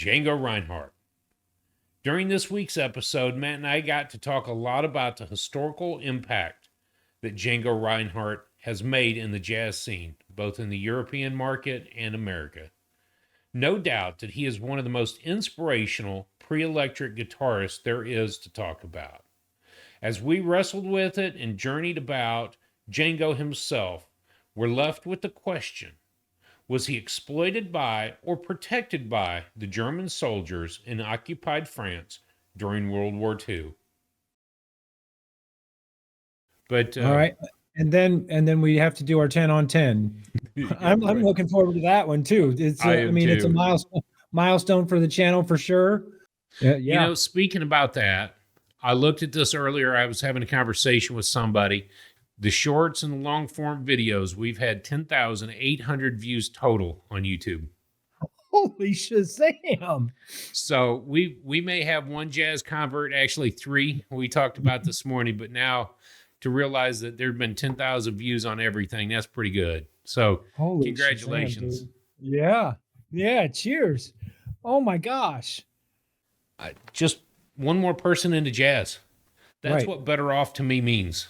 Django Reinhardt. During this week's episode, Matt and I got to talk a lot about the historical impact that Django Reinhardt has made in the jazz scene, both in the European market and America. No doubt that he is one of the most inspirational pre-electric guitarists there is to talk about. As we wrestled with it and journeyed about Django himself, we're left with the question: was he exploited by or protected by the German soldiers in occupied France during World War II? But All right. And then we have to do our 10 on 10. I'm looking forward to that one too. It's it's a milestone for the channel for sure. Yeah. You know, speaking about that, I looked at this earlier. I was having a conversation with somebody. The shorts and long form videos, we've had 10,800 views total on YouTube. Holy Shazam. So we may have one jazz convert, actually 3 we talked about this morning, but now to realize that there've been 10,000 views on everything, that's pretty good. So Holy congratulations. Shazam, yeah. Cheers. Oh my gosh. Just one more person into jazz. That's right. What better off to me means.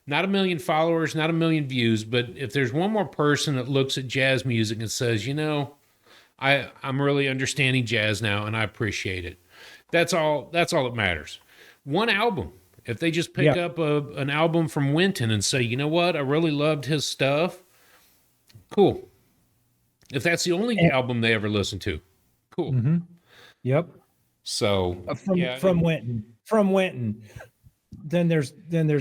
Not 1 million followers, not 1 million views, but if there's one more person that looks at jazz music and says, you know, I'm really understanding jazz now and I appreciate it. That's all that matters. One album. If they just pick up an album from Wynton and say, you know what, I really loved his stuff, cool. If that's the only album they ever listen to, cool. Mm-hmm. Yep. So from Wynton. Then there's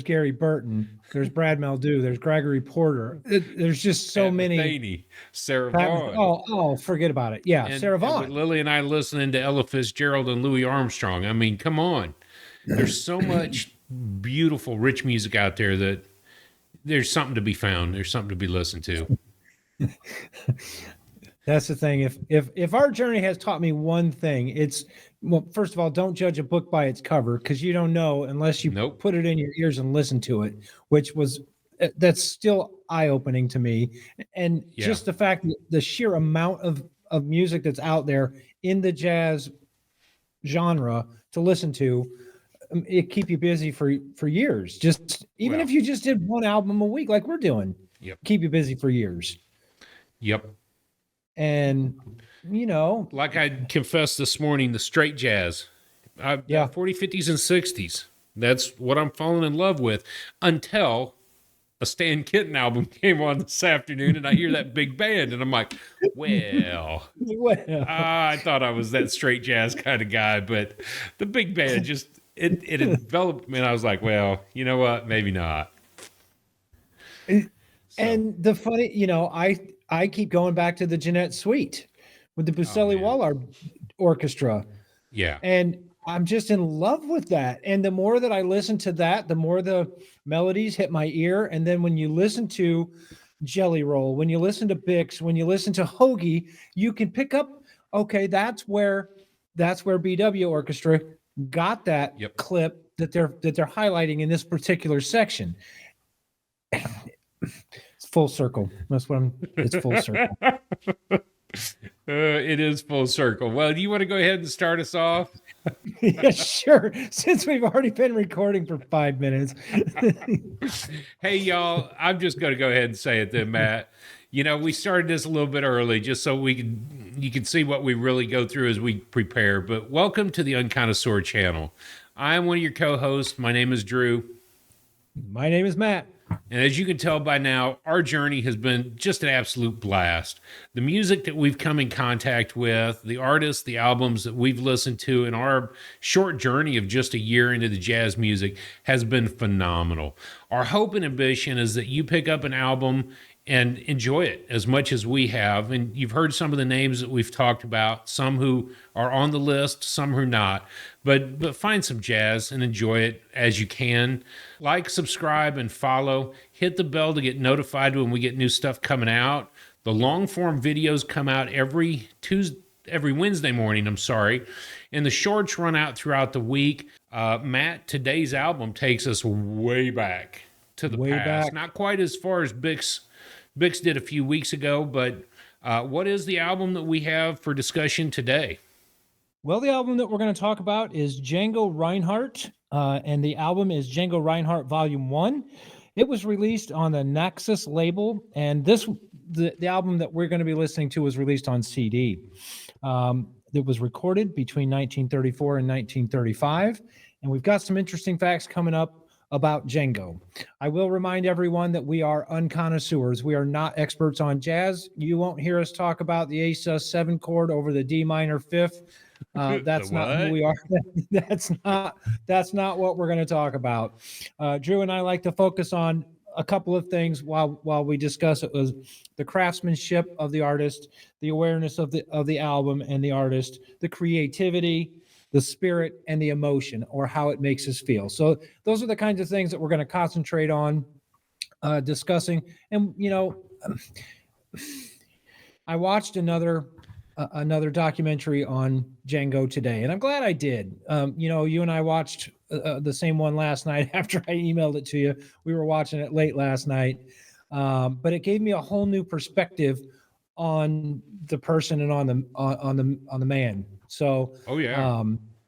Gary Burton. There's Brad Meldau. There's Gregory Porter. There's just so many. Metheny, Sarah Vaughan. Oh, forget about it. Yeah, Sarah Vaughan. And Lily and I listening to Ella Fitzgerald and Louis Armstrong. I mean, come on. There's so much beautiful, rich music out there that there's something to be found. There's something to be listened to. That's the thing. If our journey has taught me one thing, it's, well, first of all, don't judge a book by its cover, because you don't know unless you put it in your ears and listen to it, that's still eye-opening to me. And just the fact that the sheer amount of music that's out there in the jazz genre to listen to, it keep you busy for years. Just even if you just did one album a week like we're doing, keep you busy for years. Yep. And you know, like I confessed this morning, the straight jazz, 40s, 50s, and 60s. That's what I'm falling in love with, until a Stan Kenton album came on this afternoon, and I hear that big band, and I'm like, well, I thought I was that straight jazz kind of guy, but the big band just it enveloped me, and I was like, well, you know what, maybe not. And the funny, you know, I keep going back to the Jeanette Suite with the Buseli Wallard Orchestra. Yeah. And I'm just in love with that. And the more that I listen to that, the more the melodies hit my ear. And then when you listen to Jelly Roll, when you listen to Bix, when you listen to Hoagie, you can pick up, okay, that's where BW Orchestra got that clip that they're highlighting in this particular section. It's full circle. That's what it's full circle. It is full circle. Well, do you want to go ahead and start us off? Yeah, sure. Since we've already been recording for 5 minutes. Hey, y'all, I'm just going to go ahead and say it then, Matt. You know, we started this a little bit early just so you can see what we really go through as we prepare. But welcome to the Unconnoisseur channel. I am one of your co-hosts. My name is Drew. My name is Matt. And as you can tell by now, our journey has been just an absolute blast. The music that we've come in contact with, the artists, the albums that we've listened to in our short journey of just a year into the jazz music has been phenomenal. Our hope and ambition is that you pick up an album and enjoy it as much as we have. And you've heard some of the names that we've talked about, some who are on the list, some who are not. But find some jazz and enjoy it as you can. Like, subscribe, and follow. Hit the bell to get notified when we get new stuff coming out. The long form videos come out every Wednesday morning, and the shorts run out throughout the week. Matt, today's album takes us way back to the past. Not quite as far as Bix did a few weeks ago, but What is the album that we have for discussion today? Well, the album that we're going to talk about is Django Reinhardt, and the album is Django Reinhardt Volume 1. It was released on the Naxos label, and the album that we're going to be listening to was released on CD. It was recorded between 1934 and 1935, and we've got some interesting facts coming up about Django. I will remind everyone that we are unconnoisseurs. We are not experts on jazz. You won't hear us talk about the A sus 7 chord over the D minor fifth. That's not who we are. that's not what we're going to talk about. Drew and I like to focus on a couple of things while we discuss it. Was the craftsmanship of the artist, the awareness of the album and the artist, the creativity, the spirit, and the emotion, or how it makes us feel. So those are the kinds of things that we're going to concentrate on discussing. And I watched another documentary on Django today, and I'm glad I did. You and I watched the same one last night after I emailed it to you. We were watching it late last night, but it gave me a whole new perspective on the person and on the man. So,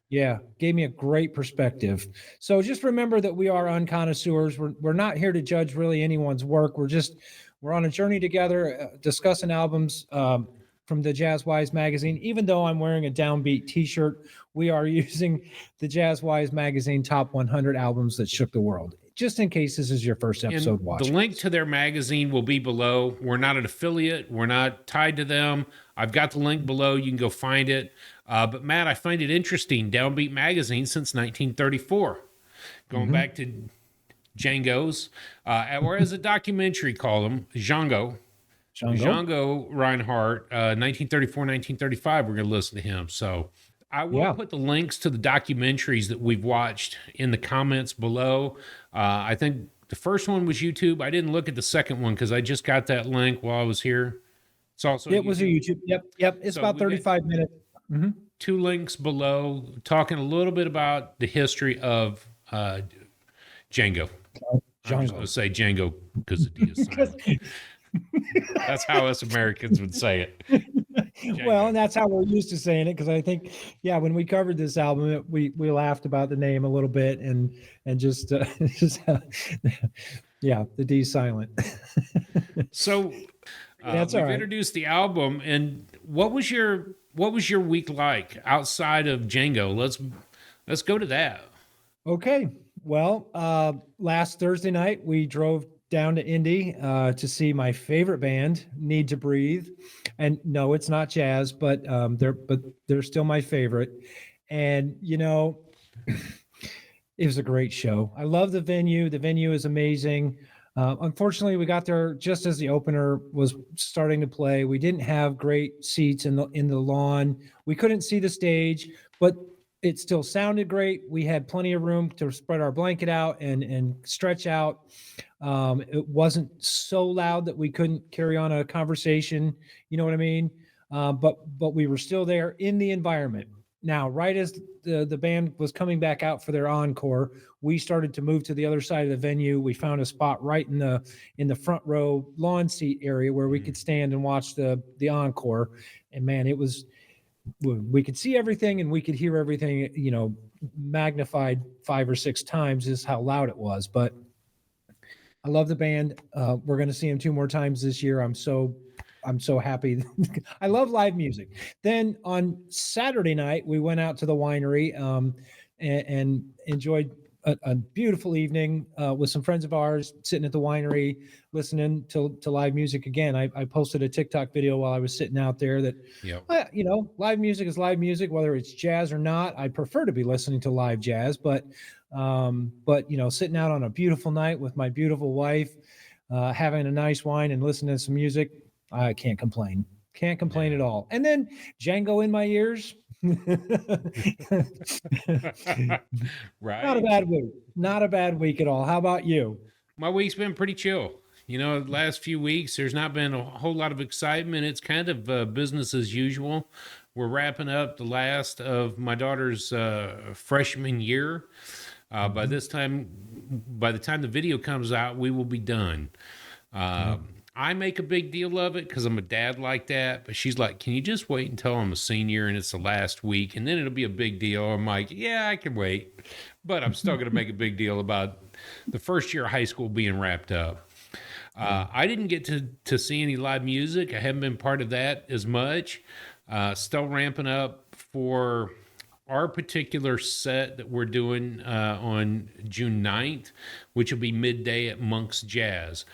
yeah, gave me a great perspective. So just remember that we are unconnoisseurs. We're not here to judge really anyone's work. We're on a journey together, discussing albums from the Jazzwise magazine. Even though I'm wearing a Downbeat T-shirt, we are using the Jazzwise magazine top 100 albums that shook the world. Just in case this is your first episode watching. The link to their magazine will be below. We're not an affiliate. We're not tied to them. I've got the link below. You can go find it. But Matt, I find it interesting. Downbeat magazine since 1934, going back to Django's, or as a documentary called him, Django Reinhardt, 1934, 1935. We're going to listen to him. So I will put the links to the documentaries that we've watched in the comments below. I think the first one was YouTube. I didn't look at the second one because I just got that link while I was here. It's also was a YouTube. Yep. It's about 35 minutes. Mm-hmm. 2 links below, talking a little bit about the history of Django. I'm just going to say Django because the D is silent. That's how us Americans would say it. Django. Well, and that's how we're used to saying it, because I think, when we covered this album, we laughed about the name a little bit and just the D silent. So that's we've all right. Introduced the album, and what was your week like outside of Django? Let's go to that. Okay. Well, last Thursday night we drove down to Indy to see my favorite band, Need to Breathe. And no, it's not jazz, but they're still my favorite. And it was a great show. I love the venue. The venue is amazing. Unfortunately, we got there just as the opener was starting to play. We didn't have great seats in the lawn. We couldn't see the stage, but it still sounded great. We had plenty of room to spread our blanket out and stretch out. It wasn't so loud that we couldn't carry on a conversation. You know what I mean? But we were still there in the environment. Now, right as the band was coming back out for their encore, we started to move to the other side of the venue. We found a spot right in the front row lawn seat area where we could stand and watch the encore. And man, we could see everything and we could hear everything, magnified 5 or 6 times is how loud it was. But I love the band. We're going to see them 2 more times this year. I'm so happy. I love live music. Then on Saturday night, we went out to the winery and enjoyed a beautiful evening with some friends of ours, sitting at the winery, listening to live music again. I posted a TikTok video while I was sitting out there that, live music is live music, whether it's jazz or not. I prefer to be listening to live jazz, but sitting out on a beautiful night with my beautiful wife, having a nice wine and listening to some music, I can't complain. Can't complain at all. And then Django in my ears. Right. Not a bad week. Not a bad week at all. How about you? My week's been pretty chill. The last few weeks, there's not been a whole lot of excitement. It's kind of business as usual. We're wrapping up the last of my daughter's freshman year. By the time the video comes out, we will be done. I make a big deal of it because I'm a dad like that. But she's like, can you just wait until I'm a senior and it's the last week and then it'll be a big deal? I'm like, yeah, I can wait. But I'm still going to make a big deal about the first year of high school being wrapped up. I didn't get to see any live music. I haven't been part of that as much. Still ramping up for our particular set that we're doing on June 9th, which will be midday at Monk's Jazz.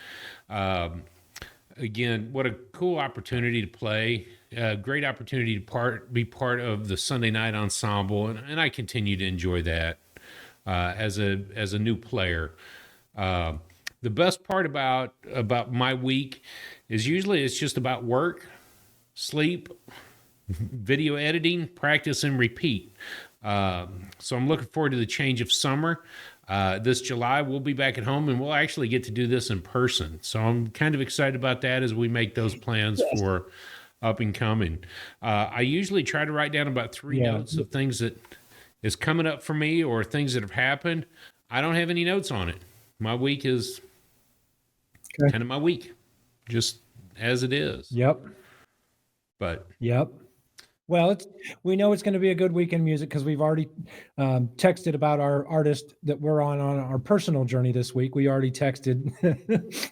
Again, what a cool opportunity to play. Great opportunity to be part of the Sunday night ensemble, and I continue to enjoy that as a new player. The best part about my week is usually it's just about work, sleep, video editing, practice, and repeat. So I'm looking forward to the change of summer. This July, we'll be back at home and we'll actually get to do this in person. So I'm kind of excited about that as we make those plans for up and coming. I usually try to write down about 3 notes of things that is coming up for me or things that have happened. I don't have any notes on it. My week is kind of my week, just as it is. Yep. But well, we know it's going to be a good week in music because we've already texted about our artist that we're on our personal journey this week. We already texted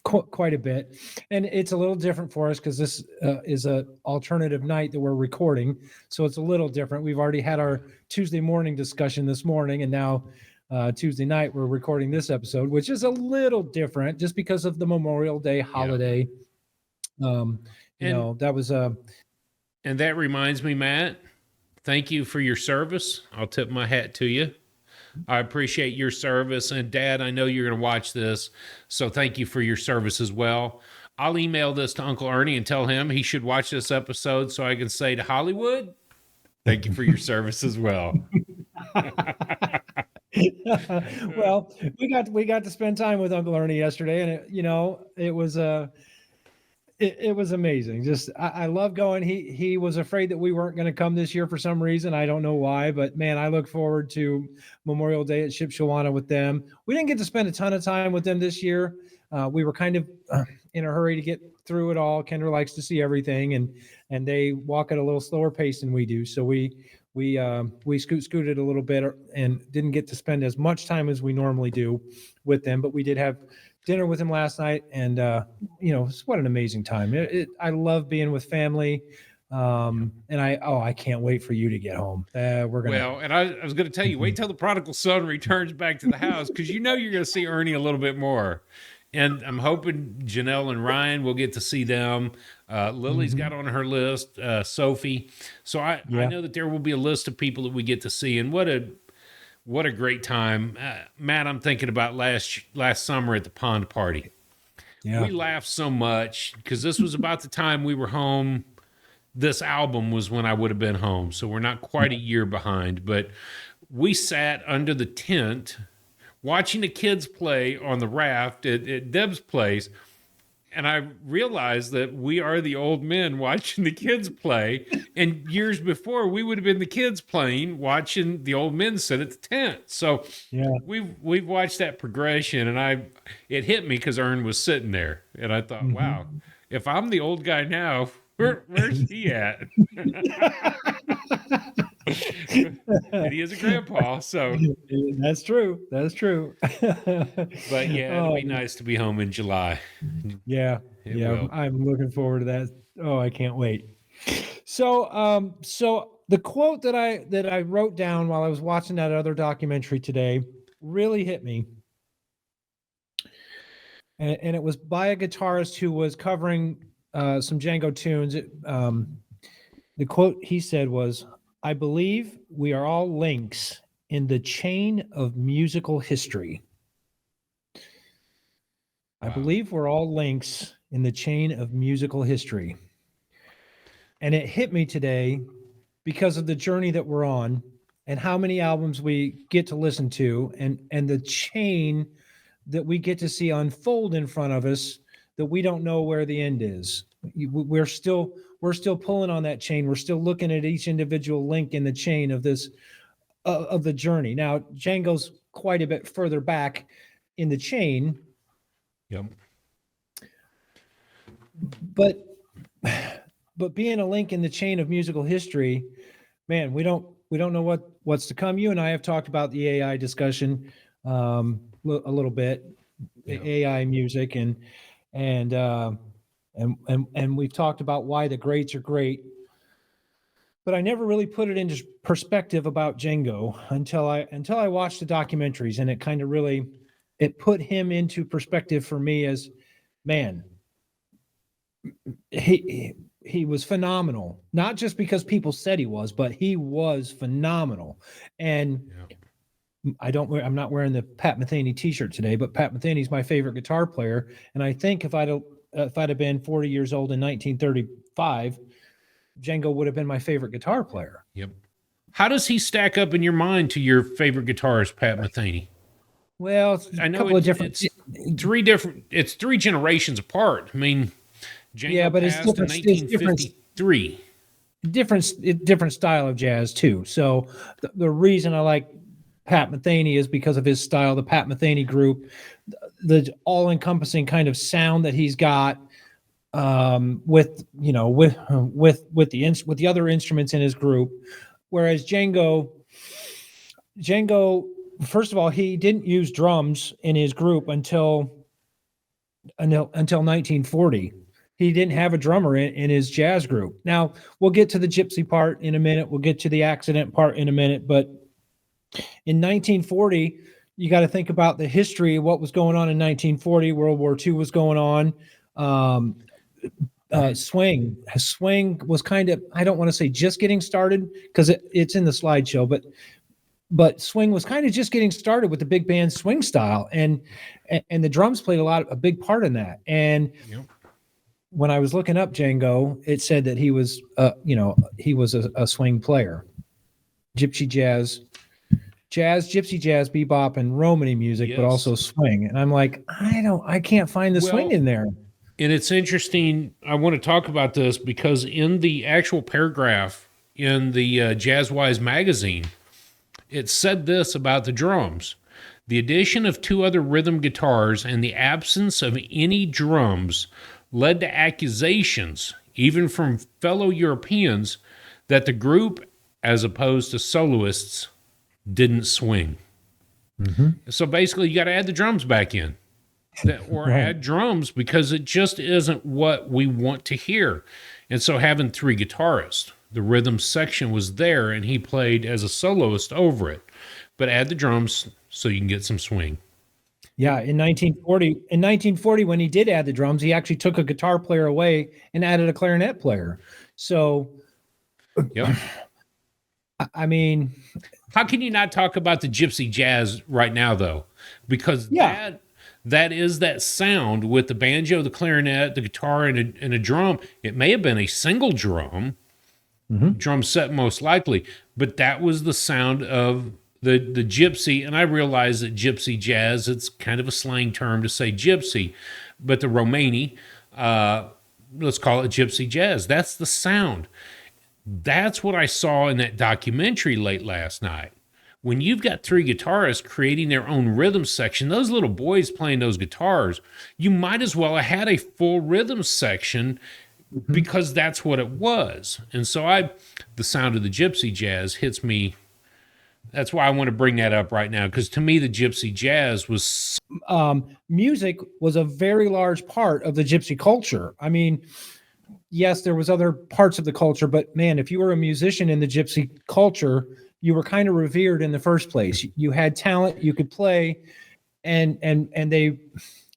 quite a bit, and it's a little different for us because this is a alternative night that we're recording, so it's a little different. We've already had our Tuesday morning discussion this morning, and now Tuesday night we're recording this episode, which is a little different just because of the Memorial Day holiday. That was a. And that reminds me, Matt, thank you for your service. I'll tip my hat to you. I appreciate your service. And Dad, I know you're going to watch this, so thank you for your service as well. I'll email this to Uncle Ernie and tell him he should watch this episode so I can say to Hollywood, thank you for your service as well. Well, we got to spend time with Uncle Ernie yesterday, and it was it was amazing. Just I love going. He was afraid that we weren't going to come this year for some reason. I don't know why, but man, I look forward to Memorial Day at Shipshewana with them. We didn't get to spend a ton of time with them this year. We were kind of in a hurry to get through it all. Kendra likes to see everything, and they walk at a little slower pace than we do. So we scooted a little bit and didn't get to spend as much time as we normally do with them, but we did have dinner with him last night, and what an amazing time. I love being with family, and I can't wait for you to get home. I was going to tell you, wait till the prodigal son returns back to the house, because you're going to see Ernie a little bit more, and I'm hoping Janelle and Ryan will get to see them. Lily's got on her list, Sophie, so I know that there will be a list of people that we get to see, and what a great time. Matt, I'm thinking about last summer at the pond party. Yeah. We laughed so much because this was about the time we were home. This album was when I would have been home. So we're not quite a year behind, but we sat under the tent watching the kids play on the raft at Deb's place. And I realized that we are the old men watching the kids play. And years before, we would have been the kids playing, watching the old men sit at the tent. So we've watched that progression. And it hit me because Ern was sitting there. And I thought, wow, if I'm the old guy now, where's he at? And he is a grandpa, so that's true. But yeah, it'll be nice to be home in July. I'm looking forward to that. Oh, I can't wait. So the quote that I wrote down while I was watching that other documentary today really hit me, and it was by a guitarist who was covering some Django tunes. The quote he said was, "I believe we are all links in the chain of musical history." Wow. I believe we're all links in the chain of musical history. And it hit me today because of the journey that we're on and how many albums we get to listen to and the chain that we get to see unfold in front of us that we don't know where the end is. We're still pulling on that chain. We're still looking at each individual link in the chain of this of the journey. Now, Django's quite a bit further back in the chain. Yep. but being a link in the chain of musical history, man, we don't know what's to come. You and I have talked about the AI discussion a little bit, AI music, and we've talked about why the greats are great. But I never really put it into perspective about Django until I watched the documentaries, and it kind of really put him into perspective for me as, man, he was phenomenal. Not just because people said he was, but he was phenomenal. And I'm not wearing the Pat Metheny t-shirt today, but Pat Metheny's my favorite guitar player. And I think if I'd have been 40 years old in 1935, Django would have been my favorite guitar player. Yep. How does he stack up in your mind to your favorite guitarist, Pat Metheny? Well, I know it's three generations apart. I mean, Django but it's different. 1953. Different style of jazz too. So the reason I like Pat Metheny is because of his style, the Pat Metheny group, the all-encompassing kind of sound that he's got, with the other instruments in his group. Whereas Django, first of all, he didn't use drums in his group until 1940. He didn't have a drummer in his jazz group. Now, we'll get to the gypsy part in a minute. We'll get to the accident part in a minute. But in 1940, you got to think about the history of what was going on in 1940. World War II was going on. Swing was kind of, I don't want to say just getting started because it's in the slideshow, but swing was kind of just getting started with the big band swing style, and the drums played a big part in that. And when I was looking up Django, it said that he was a swing player, gypsy jazz, gypsy jazz, bebop, and Romany music, but also swing. And I'm like, I can't find the swing in there. And it's interesting. I want to talk about this because in the actual paragraph in the Jazzwise magazine, it said this about the drums. The addition of two other rhythm guitars and the absence of any drums led to accusations, even from fellow Europeans, that the group, as opposed to soloists, didn't swing. Mm-hmm. So basically, you got to add the drums back in. Or add drums, because it just isn't what we want to hear. And so having three guitarists, the rhythm section was there and he played as a soloist over it, but add the drums so you can get some swing. Yeah. In 1940, when he did add the drums, he actually took a guitar player away and added a clarinet player. So, I mean, how can you not talk about the gypsy jazz right now though? Because that is that sound with the banjo, the clarinet, the guitar, and a drum. It may have been a single drum, drum set most likely, but that was the sound of the gypsy. And I realize that gypsy jazz, it's kind of a slang term to say gypsy, but the Romany, let's call it gypsy jazz. That's the sound. That's what I saw in that documentary late last night. When you've got three guitarists creating their own rhythm section, those little boys playing those guitars, you might as well have had a full rhythm section because that's what it was. And so the sound of the gypsy jazz hits me. That's why I want to bring that up right now, because to me, the gypsy jazz was... music was a very large part of the gypsy culture. I mean, yes, there was other parts of the culture, but man, if you were a musician in the gypsy culture, you were kind of revered in the first place. You had talent, you could play, and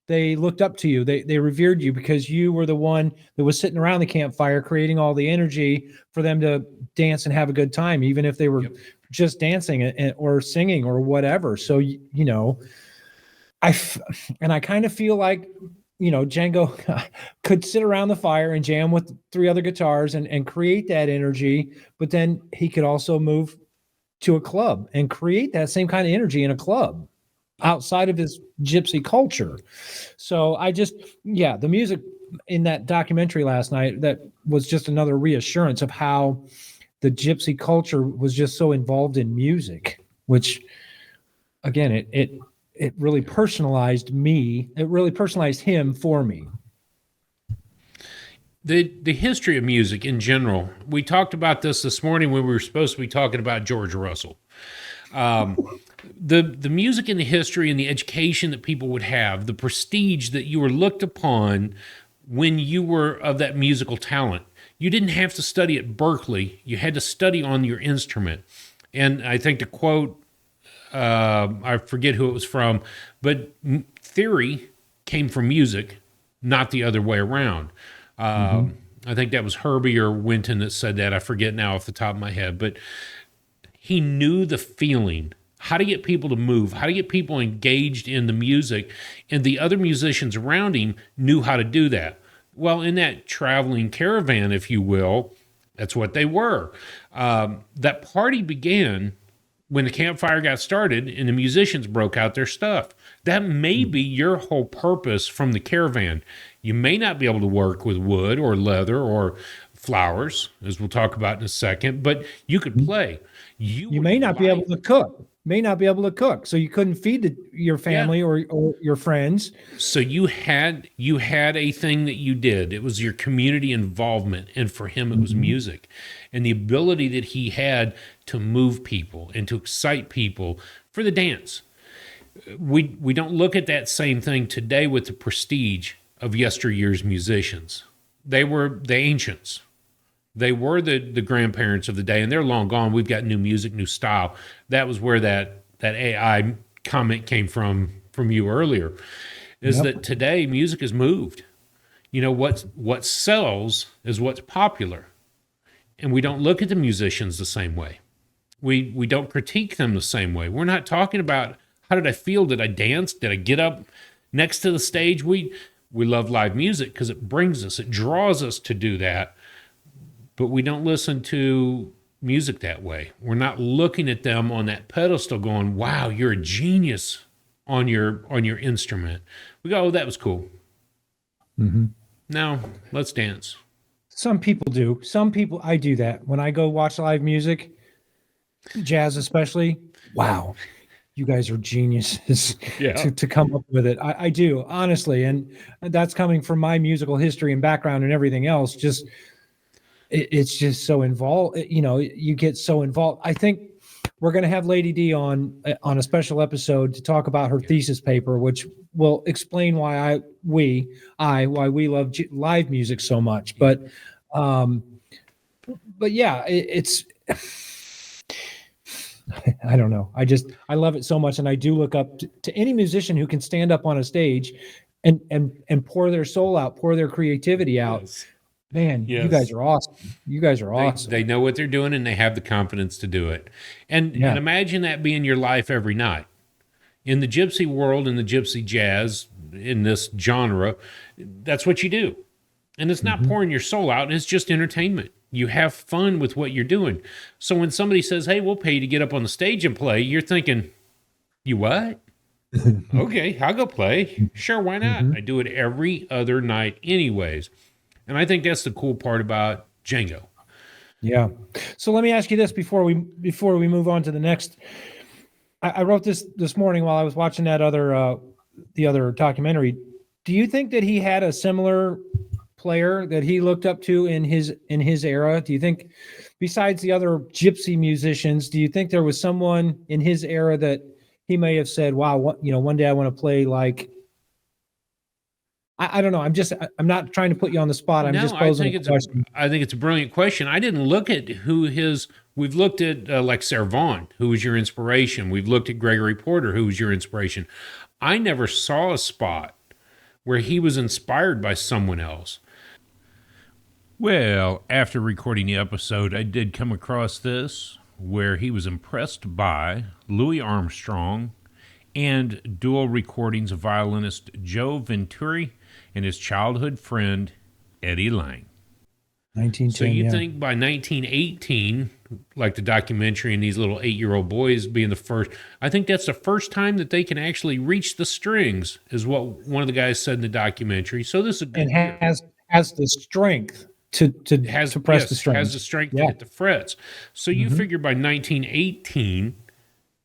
they looked up to you. They revered you because you were the one that was sitting around the campfire creating all the energy for them to dance and have a good time, even if they were just dancing or singing or whatever. So, I kind of feel like, Django could sit around the fire and jam with three other guitars and create that energy, but then he could also move to a club and create that same kind of energy in a club outside of his gypsy culture. So the music in that documentary last night, that was just another reassurance of how the gypsy culture was just so involved in music, which again, it really personalized me. It really personalized him for me. the history of music in general. We talked about this morning when we were supposed to be talking about George Russell. The music and the history and the education that people would have, the prestige that you were looked upon when you were of that musical talent. You didn't have to study at Berkeley. You had to study on your instrument. And I think to quote, I forget who it was from, but theory came from music, not the other way around. I think that was Herbie or Winton that said that. I forget now off the top of my head, but he knew the feeling, how to get people to move, how to get people engaged in the music, and the other musicians around him knew how to do that. Well, in that traveling caravan, if you will, that's what they were. That party began when the campfire got started and the musicians broke out their stuff. That may be your whole purpose from the caravan. You may not be able to work with wood or leather or flowers, as we'll talk about in a second, but you could play. You may not be able to cook. So you couldn't feed your family or your friends. So you had a thing that you did. It was your community involvement, and for him it was music, and the ability that he had to move people and to excite people for the dance. We don't look at that same thing today with the prestige of yesteryear's musicians. They were the ancients. They were the grandparents of the day, and they're long gone. We've got new music, new style. That was where that AI comment came from you earlier, is that today music has moved. You know, what sells is what's popular. And we don't look at the musicians the same way. We don't critique them the same way. We're not talking about how did I feel? Did I dance? Did I get up next to the stage? We love live music because it brings us, it draws us to do that. But we don't listen to music that way. We're not looking at them on that pedestal going, wow, you're a genius on your instrument. We go, oh, that was cool. Now let's dance. Some people do. I do that. When I go watch live music, jazz especially, wow, you guys are geniuses to come up with it. I do, honestly. And that's coming from my musical history and background and everything else. Just, it's just so involved. You know, you get so involved. I think we're going to have Lady D on a special episode to talk about her thesis paper, which will explain why we love live music so much. But yeah, it's I don't know. I love it so much, and I do look up to any musician who can stand up on a stage and pour their soul out, pour their creativity out. Yes. Man, you guys are awesome. You guys are awesome. They know what they're doing, and they have the confidence to do it. And imagine that being your life every night. In the gypsy world, in the gypsy jazz, in this genre, that's what you do. And it's not pouring your soul out, it's just entertainment. You have fun with what you're doing. So when somebody says, hey, we'll pay you to get up on the stage and play, you're thinking, you what? Okay, I'll go play. Sure, why not? I do it every other night anyways. And I think that's the cool part about Django. Yeah. So let me ask you this before we move on to the next. I wrote this morning while I was watching that the other documentary. Do you think that he had a similar player that he looked up to in his era? Do you think, besides the other gypsy musicians, do you think there was someone in his era that he may have said, wow, one day I want to play like, I don't know. I'm not trying to put you on the spot. I'm just posing a question. I think it's a brilliant question. I didn't look at we've looked at like Sarah Vaughan, who was your inspiration. We've looked at Gregory Porter, who was your inspiration. I never saw a spot where he was inspired by someone else. Well, after recording the episode, I did come across this where he was impressed by Louis Armstrong and dual recordings of violinist Joe Venturi and his childhood friend, Eddie Lang. 1910, so you think by 1918, like the documentary and these little 8-year-old boys being the first, I think that's the first time that they can actually reach the strings, is what one of the guys said in the documentary. So this is a good and has the strength to press the strings. Has the strength to hit the frets. So you figure by 1918,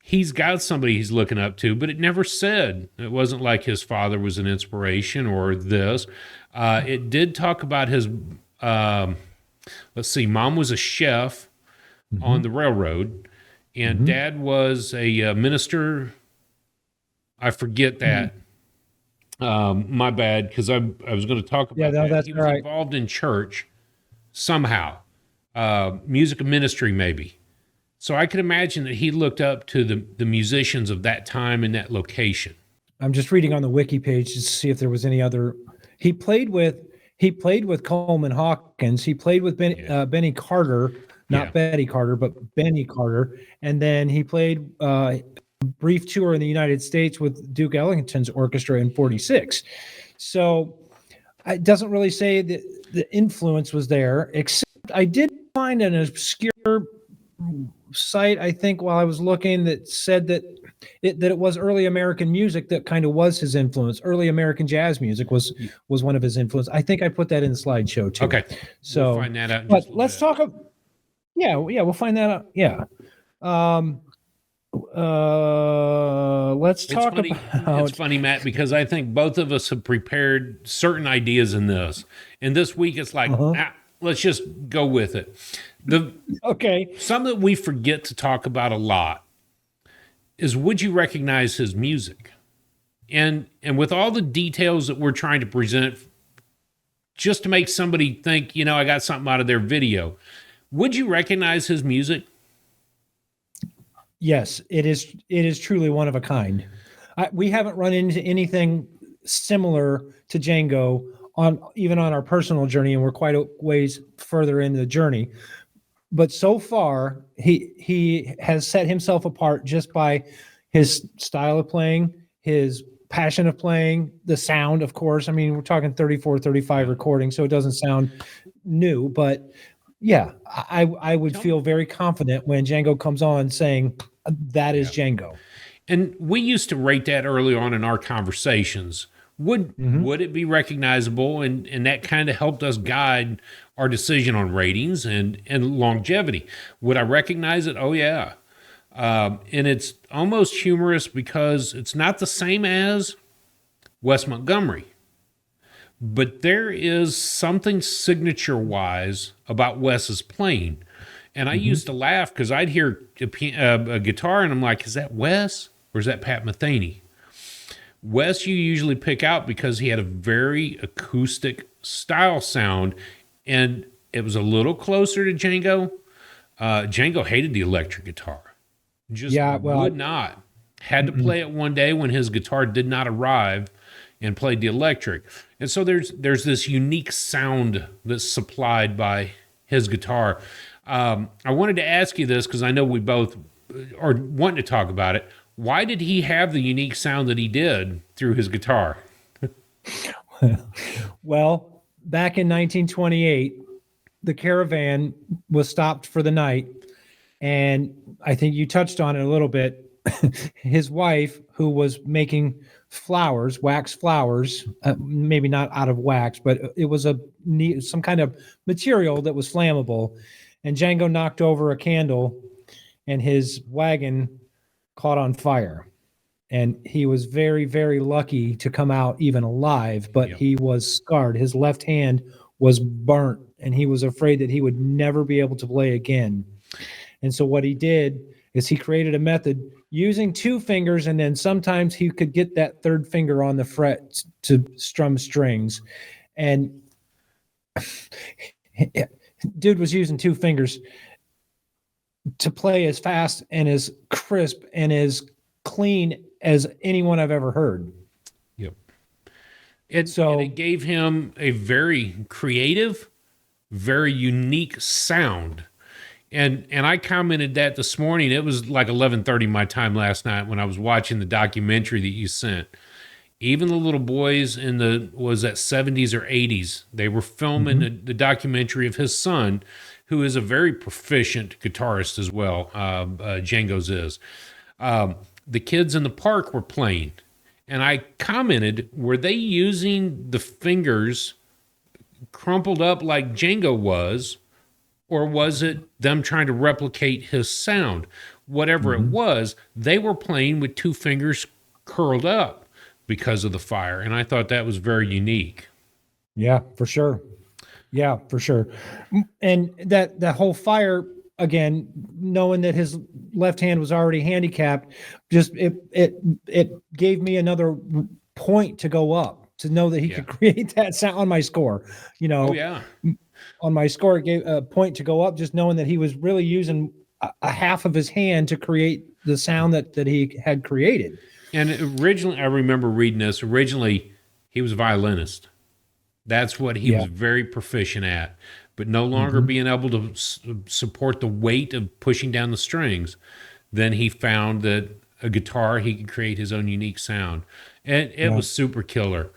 he's got somebody he's looking up to, but it never said. It wasn't like his father was an inspiration or this. It did talk about his Um, let's see, mom was a chef on the railroad, and dad was a minister. I forget that. My bad, because I was going to talk about that. That's He was involved in church somehow, music ministry maybe. So I could imagine that he looked up to the musicians of that time and that location. I'm just reading on the wiki page to see if there was any other. He played with Coleman Hawkins. He played with Benny Carter, not Betty Carter, but Benny Carter. And then he played a brief tour in the United States with Duke Ellington's orchestra in 46. So it doesn't really say that the influence was there, except I did find an obscure site, I think, while I was looking, that said that it was early American music that kind of was his influence. Early American jazz music was one of his influence. I think I put that in the slideshow too. Okay, so we'll find that out. But let's talk. Yeah, we'll find that out. Yeah. Let's talk about. It's funny, Matt, because I think both of us have prepared certain ideas in this, and this week it's like, let's just go with it. Something that we forget to talk about a lot is, would you recognize his music? And with all the details that we're trying to present, just to make somebody think, I got something out of their video, would you recognize his music? Yes, it is truly one of a kind. We haven't run into anything similar to Django even on our personal journey, and we're quite a ways further in the journey. But so far, he has set himself apart just by his style of playing, his passion of playing, the sound, of course. I mean, we're talking 34, 35 recordings, so it doesn't sound new. But yeah, I would feel very confident when Django comes on saying, that is Django. And we used to rate that early on in our conversations. Would it be recognizable? And that kind of helped us guide our decision on ratings and longevity. Would I recognize it? Oh, yeah. And it's almost humorous because it's not the same as Wes Montgomery. But there is something signature-wise about Wes's playing. And I used to laugh because I'd hear a guitar and I'm like, is that Wes or is that Pat Metheny? Wes you usually pick out because he had a very acoustic style sound, and it was a little closer to Django. Django hated the electric guitar. Would not. Had to play it one day when his guitar did not arrive and played the electric. And so there's this unique sound that's supplied by his guitar. I wanted to ask you this because I know we both are wanting to talk about it. Why did he have the unique sound that he did through his guitar? Well, back in 1928, the Caravan was stopped for the night. And I think you touched on it a little bit. His wife, who was making flowers, wax flowers, maybe not out of wax, but it was some kind of material that was flammable. And Django knocked over a candle and his wagon caught on fire. And he was very, very lucky to come out even alive, but he was scarred. His left hand was burnt, and he was afraid that he would never be able to play again. And so what he did is he created a method using two fingers, and then sometimes he could get that third finger on the fret to strum strings. And dude was using two fingers to play as fast and as crisp and as clean as anyone I've ever heard. Yep. And it gave him a very creative, very unique sound. And I commented that this morning. It was like 11:30 my time last night when I was watching the documentary that you sent. Even the little boys in the 70s or 80s, they were filming the documentary of his son, who is a very proficient guitarist as well. Django's is. The kids in the park were playing, and I commented, were they using the fingers crumpled up like Django was, or was it them trying to replicate his sound? Whatever it was, they were playing with two fingers curled up because of the fire, and I thought that was very unique. Yeah, for sure. Yeah, for sure. And that whole fire again, knowing that his left hand was already handicapped, just it gave me another point to go up to know that he could create that sound on my score. You know, Oh yeah. On my score, it gave a point to go up, just knowing that he was really using a half of his hand to create the sound that he had created. And originally, I remember reading this. Originally, he was a violinist. That's what he was very proficient at. But no longer being able to support the weight of pushing down the strings, then he found that a guitar, he could create his own unique sound. And it was super killer.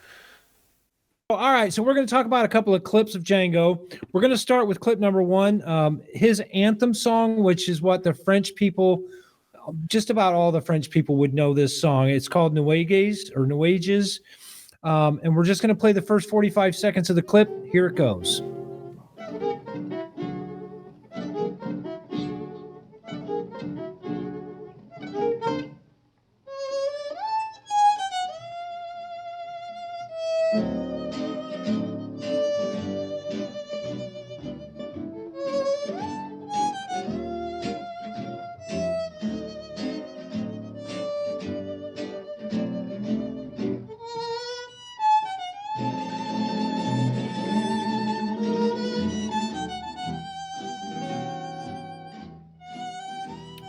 All right, so we're going to talk about a couple of clips of Django. We're going to start with clip number one, his anthem song, which is what the French people, just about all the French people would know this song. It's called Nuages or Nuages. And we're just going to play the first 45 seconds of the clip. Here it goes.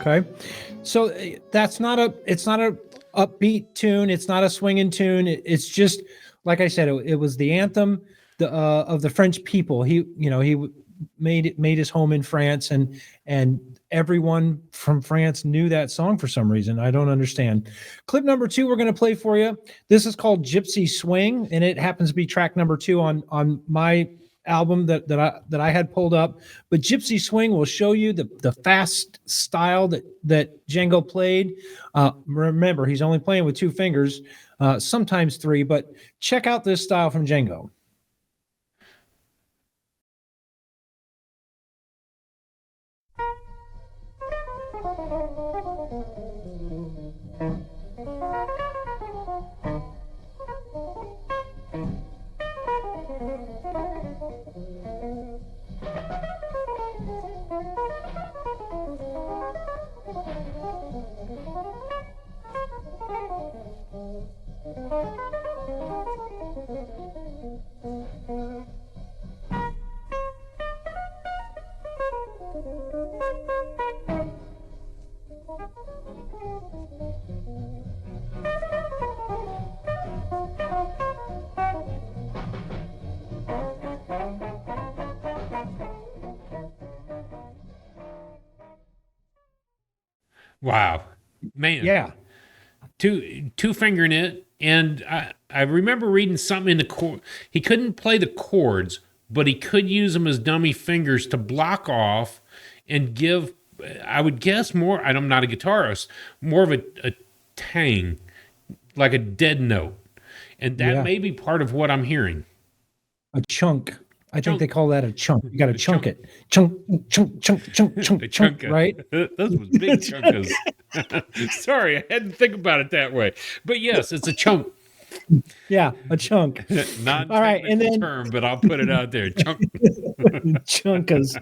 Okay, so it's not a upbeat tune. It's not a swinging tune. It's just like I said. It was the anthem of the French people. He made his home in France, and everyone from France knew that song for some reason. I don't understand. Clip number two we're going to play for you. This is called Gypsy Swing, and it happens to be track number 2 on my album that I had pulled up. But Gypsy Swing will show you the fast style that Django played. Remember, he's only playing with 2 fingers, sometimes 3, but check out this style from Django. Wow, man. Yeah. Two fingering it. And I remember reading something in the chord. He couldn't play the chords, but he could use them as dummy fingers to block off and give, I would guess more, I'm not a guitarist, more of a tang, like a dead note. And that may be part of what I'm hearing. A chunk. I think they call that a chunk. You got to chunk it. Chunk, right? Those was big chunkas. Sorry, I hadn't think about it that way. But yes, it's a chunk. Yeah, a chunk. Not all right, and then term, but I'll put it out there. Chunk. Chunkas.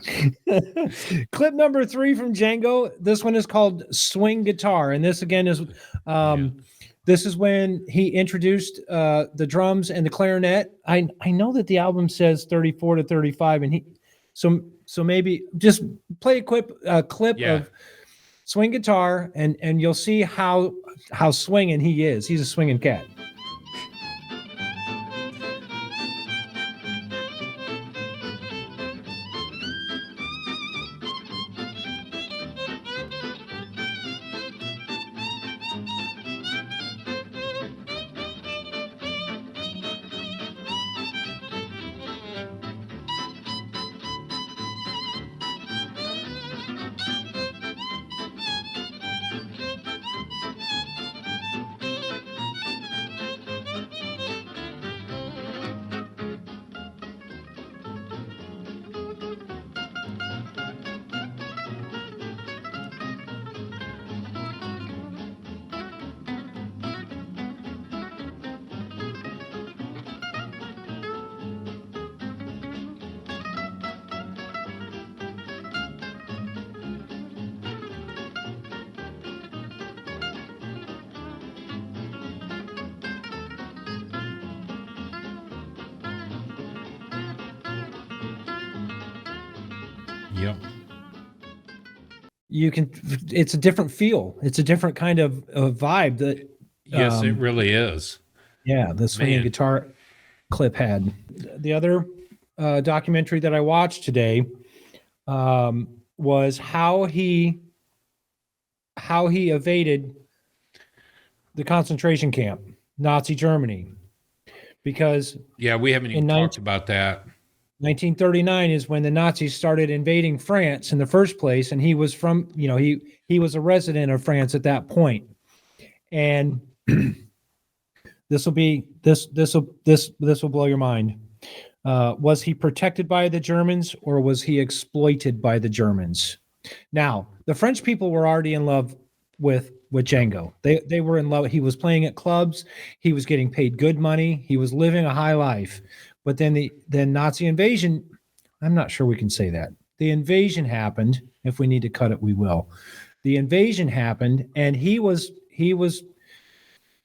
Clip number 3 from Django. This one is called Swing Guitar, and this again is this is when he introduced the drums and the clarinet. I know that the album says 34 to 35, and so maybe just play a clip of swing guitar, and you'll see how swinging he is. He's a swinging cat. Yep. It's a different feel. It's a different kind of vibe that. Yes, it really is. Yeah, the swinging guitar clip had. The other documentary that I watched today was how he evaded the concentration camp, Nazi Germany, because we haven't even talked about that. 1939 is when the Nazis started invading France in the first place, and he was from, he was a resident of France at that point, and this will blow your mind. Was he protected by the Germans, or was he exploited by the Germans? Now, the French people were already in love with Django. They were in love. He was playing at clubs. He was getting paid good money. He was living a high life. But then the Nazi invasion, I'm not sure we can say that. The invasion happened. If we need to cut it, we will. The invasion happened, and he was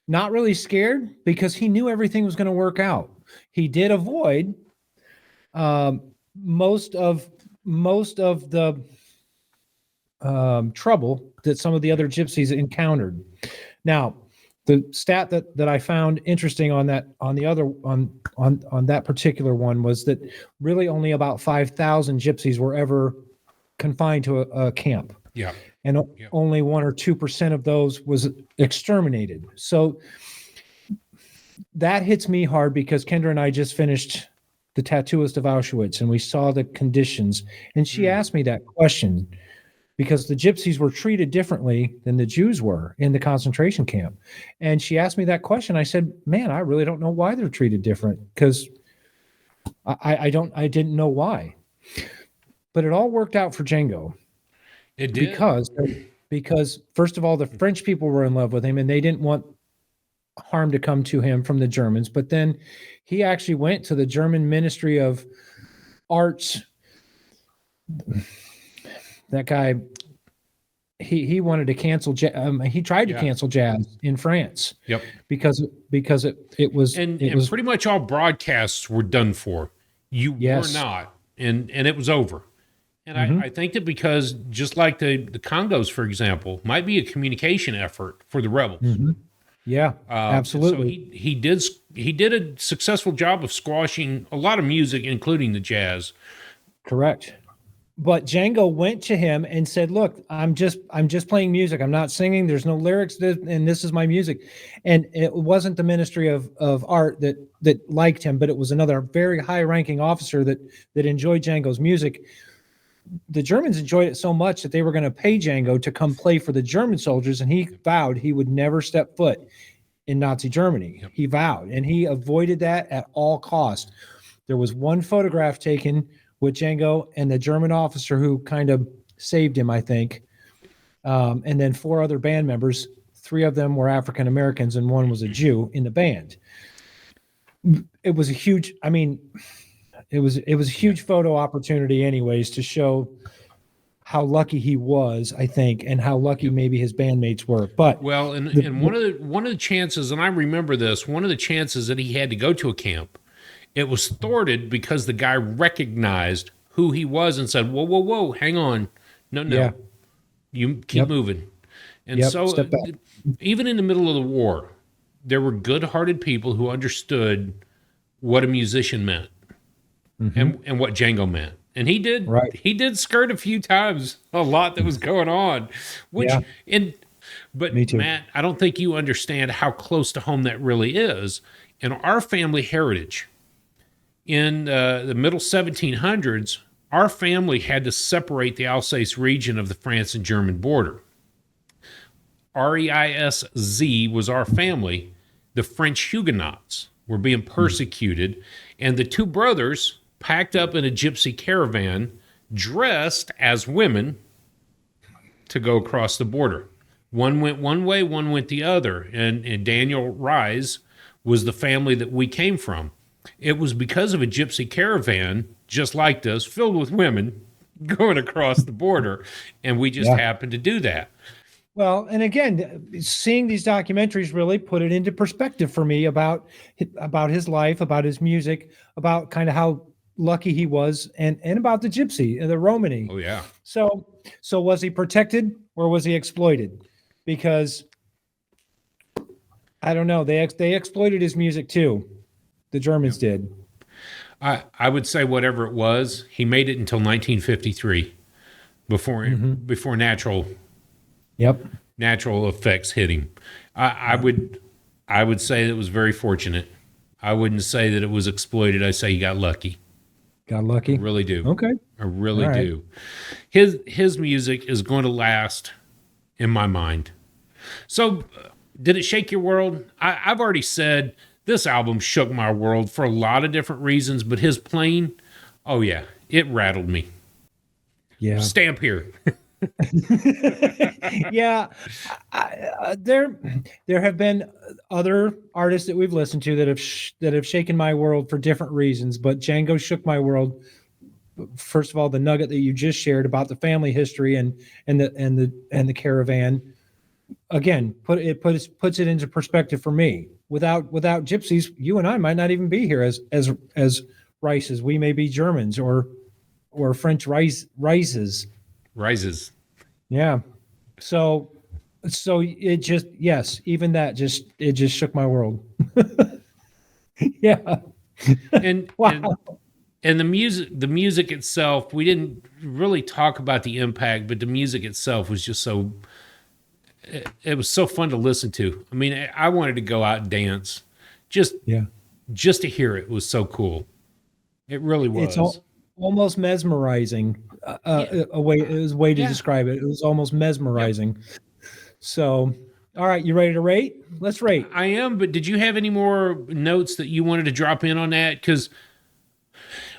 not really scared because he knew everything was going to work out. He did avoid most of the trouble that some of the other gypsies encountered. Now, the stat that I found interesting on that particular one was that really only about 5,000 gypsies were ever confined to a camp. Yeah. And only 1 or 2% of those was exterminated. So that hits me hard because Kendra and I just finished The Tattooist of Auschwitz, and we saw the conditions. And she asked me that question because the gypsies were treated differently than the Jews were in the concentration camp. And she asked me that question. I said, man, I really don't know why they're treated different, because I didn't know why. But it all worked out for Django. It did. Because first of all, the French people were in love with him, and they didn't want harm to come to him from the Germans. But then he actually went to the German Ministry of Arts. That guy, he wanted to cancel. He tried to cancel jazz in France. Yep. Because it was pretty much all broadcasts were done for. You were not, and it was over. And I think that because just like the Congos, for example, might be a communication effort for the rebels. Mm-hmm. Yeah, absolutely. So he did a successful job of squashing a lot of music, including the jazz. Correct. But Django went to him and said, "Look, I'm just playing music. I'm not singing. There's no lyrics, and this is my music." And it wasn't the Ministry of Art that liked him, but it was another very high-ranking officer that enjoyed Django's music. The Germans enjoyed it so much that they were going to pay Django to come play for the German soldiers, and he vowed he would never step foot in Nazi Germany. Yep. He vowed, and he avoided that at all costs. There was one photograph taken with Django and the German officer who kind of saved him, I think, and then 4 other band members. 3 of them were African Americans, and 1 was a Jew in the band. It was a huge, it was a huge photo opportunity anyways, to show how lucky he was, I think, and how lucky maybe his bandmates were. But and one of the chances, and I remember this, one of the chances that he had to go to a camp, it was thwarted because the guy recognized who he was and said, whoa, hang on. No, you keep moving. And so even in the middle of the war, there were good-hearted people who understood what a musician meant. Mm-hmm. And what Django meant. And he did skirt a few times a lot that was going on, but Me too. Matt, I don't think you understand how close to home that really is. In our family heritage, in the middle 1700s, our family had to separate the Alsace region of the France and German border. REISZ was our family. The French Huguenots were being persecuted, and the 2 brothers packed up in a gypsy caravan, dressed as women, to go across the border. One went one way, one went the other. And Daniel Rise was the family that we came from. It was because of a gypsy caravan, just like this, filled with women, going across the border. And we just happened to do that. Well, and again, seeing these documentaries really put it into perspective for me about his life, about his music, about kind of how lucky he was, and about the gypsy, the Romany. Oh yeah. So was he protected or was he exploited? Because I don't know. They exploited his music too. The Germans did. I would say whatever it was, he made it until 1953 before natural Yep. effects hit him. I would say it was very fortunate. I wouldn't say that it was exploited. I say he got lucky. Got lucky. I really do. Okay. I really All right. do. His music is going to last in my mind. So, did it shake your world? I've already said this album shook my world for a lot of different reasons, but his playing, oh yeah, it rattled me. Yeah. Stamp here. Yeah. There have been other artists that we've listened to that have shaken my world for different reasons, but Django shook my world. First of all, the nugget that you just shared about the family history and the caravan, again, puts it into perspective for me. Without gypsies, you and I might not even be here as Rices. We may be Germans or French rices. Rises. Yeah. So it just, yes, even that it just shook my world. Yeah. And Wow. and the music itself, we didn't really talk about the impact, but the music itself was just so it was so fun to listen to. I mean, I wanted to go out and dance. Just to hear it was so cool. It really was. It's almost mesmerizing. A way to describe it. It was almost mesmerizing. Yep. So, all right, you ready to rate? Let's rate. I am, but did you have any more notes that you wanted to drop in on that? Because,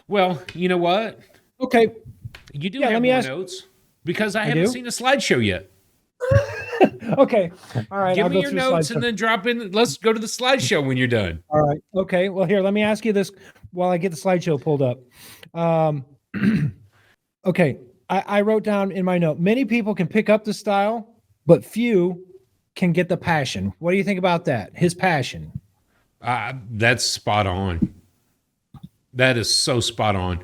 well, you know what? Okay. You do have more notes because I haven't seen a slideshow yet. Okay. All right. Give me your notes and then drop in. Let's go to the slideshow when you're done. All right. Okay. Well, here, let me ask you this while I get the slideshow pulled up. Okay. I wrote down in my note, many people can pick up the style, but few can get the passion. What do you think about that? His passion. That's spot on. That is so spot on.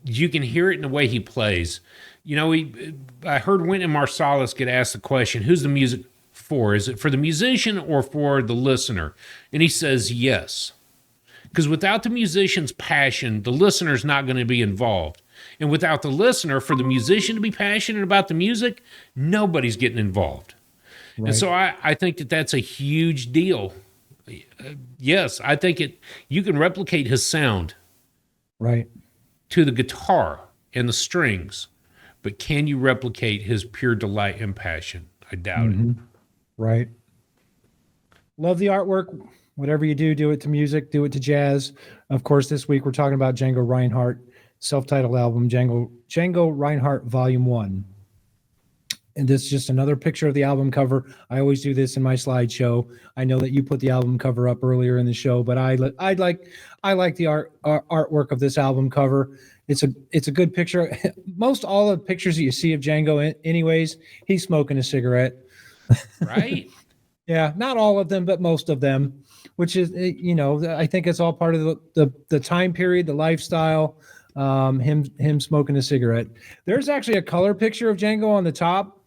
You can hear it in the way he plays. You know, I heard Wynton Marsalis get asked the question, who's the music for? Is it for the musician or for the listener? And he says yes. Because without the musician's passion, the listener's not going to be involved. And without the listener, for the musician to be passionate about the music, nobody's getting involved. Right. And so I think that's a huge deal. Yes, I think you can replicate his sound. Right. To the guitar and the strings. But can you replicate his pure delight and passion? I doubt it. Right. Love the artwork. Whatever you do, do it to music, do it to jazz. Of course, this week we're talking about Django Reinhardt, self-titled album, Django Reinhardt Volume 1. And this is just another picture of the album cover. I always do this in my slideshow. I know that you put the album cover up earlier in the show, but I like the artwork of this album cover. It's a good picture. Most all the pictures that you see of Django, anyways, he's smoking a cigarette. Right? Yeah, not all of them, but most of them. Which is, I think it's all part of the time period, the lifestyle. Him smoking a cigarette. There's actually a color picture of Django on the top,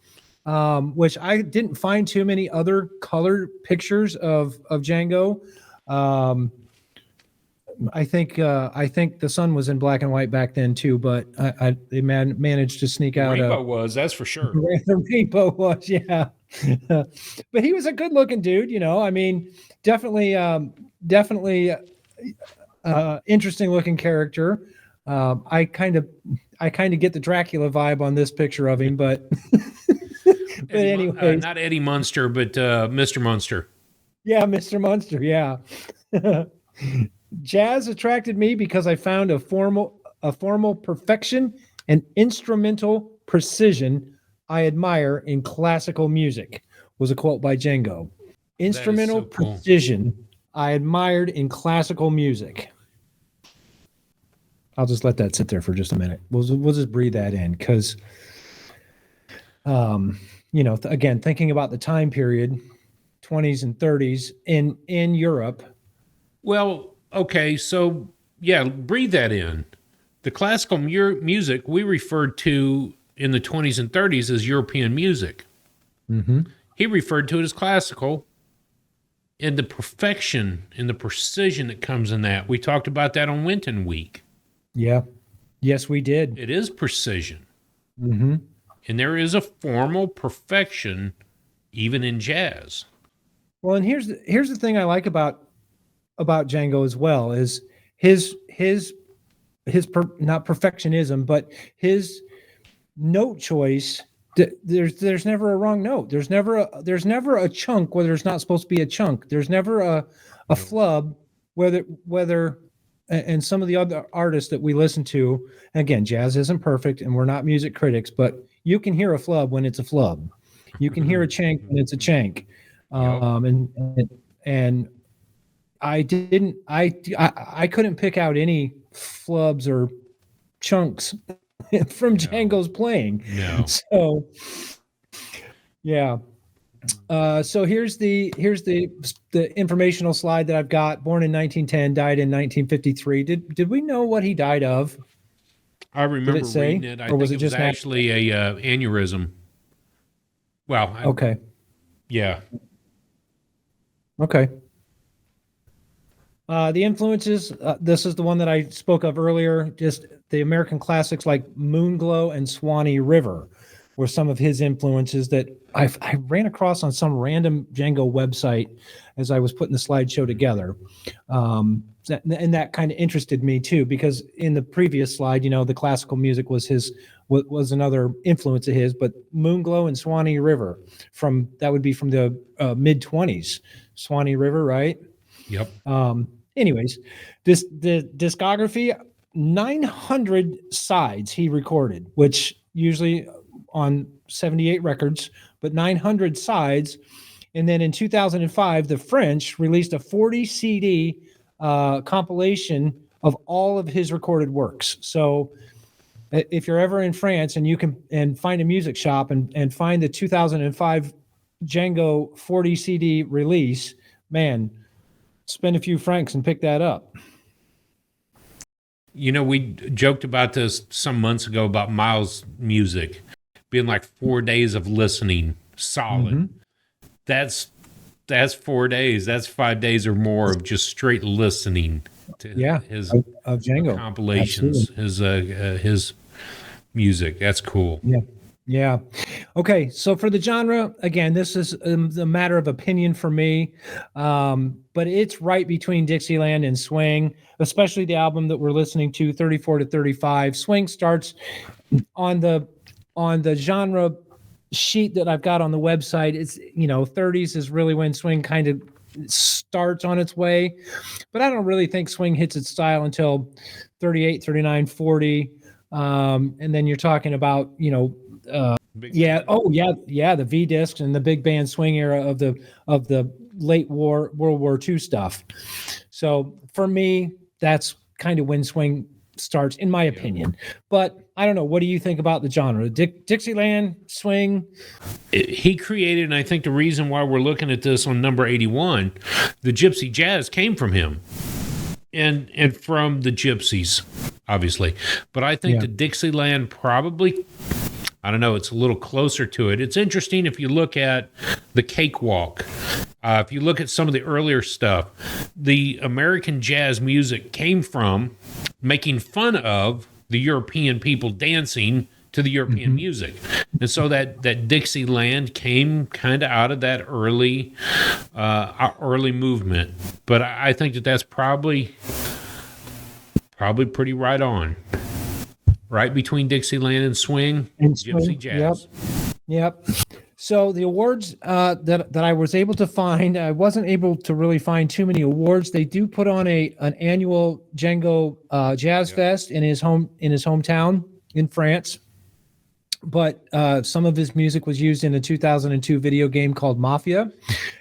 which I didn't find too many other color pictures of Django. I think the sun was in black and white back then too, but they managed to sneak out. Rainbow was, that's for sure. The rainbow was, yeah. But he was a good looking dude, I mean, definitely interesting looking character. I kind of get the Dracula vibe on this picture of him, but anyway, not Eddie Munster, but Mr. Munster. Yeah, Mr. Munster. Yeah. Jazz attracted me because I found a formal perfection and instrumental precision I admire in classical music, was a quote by Django. Instrumental precision I admired in classical music. I'll just let that sit there for just a minute. We'll just breathe that in because, again, thinking about the time period, 20s and 30s in Europe. Well, okay, so yeah, breathe that in. The classical music we referred to in the 20s and 30s as European music. Mm-hmm. He referred to it as classical, and the perfection and the precision that comes in that. We talked about that on Winton Week. Yeah. Yes, we did. It is precision. Mm-hmm. And there is a formal perfection even in jazz. Well, and here's the thing I like about Django as well is his not perfectionism, but his note choice. There's never a wrong note. There's never a chunk where there's not supposed to be a chunk. There's never a flub whether and some of the other artists that we listen to, again, jazz isn't perfect and we're not music critics, but you can hear a flub when it's a flub. You can hear a chank when it's a chank. And I couldn't pick out any flubs or chunks from Django's playing. No. So yeah. So here's the informational slide that I've got. Born in 1910, died in 1953. Did we know what he died of? I remember reading it. I think it was actually a aneurysm. Well, okay. Yeah. Okay. The influences, this is the one that I spoke of earlier, just the American classics like Moonglow and Swanee River were some of his influences that I ran across on some random Django website as I was putting the slideshow together. And that kind of interested me too, because in the previous slide, the classical music was another influence of his, but Moonglow and Swanee River that would be from the mid-20s. Swanee River, right? Yep. Anyways, the discography, 900 sides he recorded, which usually on 78 records, but 900 sides. And then in 2005, the French released a 40 CD compilation of all of his recorded works. So if you're ever in France and you can find a music shop and find the 2005 Django 40 CD release, man, spend a few francs and pick that up. We joked about this some months ago about Miles' music being like 4 days of listening solid. Mm-hmm. That's 4 days. That's 5 days or more of just straight listening to his of Django compilations, his music. That's cool. Yeah. Yeah. Okay. So for the genre, again, this is a matter of opinion for me, but it's right between Dixieland and swing, especially the album that we're listening to, 34 to 35. Swing starts on the genre sheet that I've got on the website. It's 30s is really when swing kind of starts on its way, but I don't really think swing hits its style until 38, 39, 40. And then you're talking about, the V discs and the big band swing era of the late World War II stuff. So for me, that's kind of when swing starts, in my opinion. But I don't know. What do you think about the genre? Dixieland, swing? He created, and I think the reason why we're looking at this on number 81, the gypsy jazz came from him. And from the gypsies, obviously. But I think the Dixieland probably, I don't know, it's a little closer to it. It's interesting if you look at the Cakewalk. If you look at some of the earlier stuff, the American jazz music came from making fun of the European people dancing to the European music. And so that Dixieland came kind of out of that early movement. But I think that's probably pretty right on. Right between Dixieland and swing and gypsy jazz. Yep. So the awards that I was able to find, I wasn't able to really find too many awards. They do put on an annual Django Jazz Fest in his hometown in France. But some of his music was used in a 2002 video game called Mafia,